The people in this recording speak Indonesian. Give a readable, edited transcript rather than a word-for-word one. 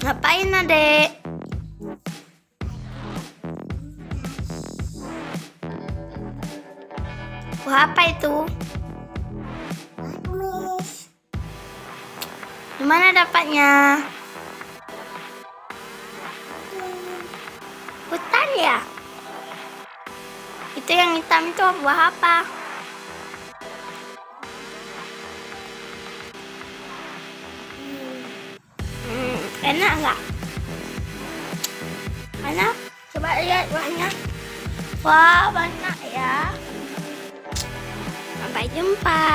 Ngapain, Adek? Wah, apa itu? Kumis. Gimana dapatnya? Hutan ya? Itu yang hitam itu buah apa? Enak nggak? Enak? Coba lihat buahnya. Wah, banyak ya. Sampai jumpa.